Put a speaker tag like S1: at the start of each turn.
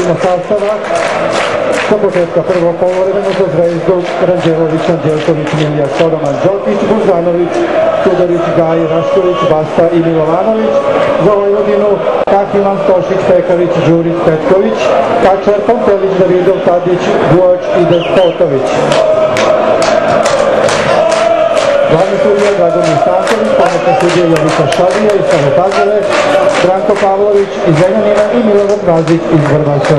S1: vidimo sastava. Sa početka prvog poluvremena za Zvezdu: Ranđelović, Anđelković, Milija, Sodoman, Đokić, Buzanović, Tudorić, Gaj, Rašković, Basta i Milovanović. Za Vojvodinu: Kahiman, Stošić, Pekavić, Đurić, Petković, Kačar, Pantelić, Davidov, Tadić, Bujač i Despotović. Glavni sudija Dragomir Stanković, pomoćni sudija Jovica Šadija iz Stare Pazove, Branko Pavlović iz Zrenjanina i Milorad Razić iz Vrbasa.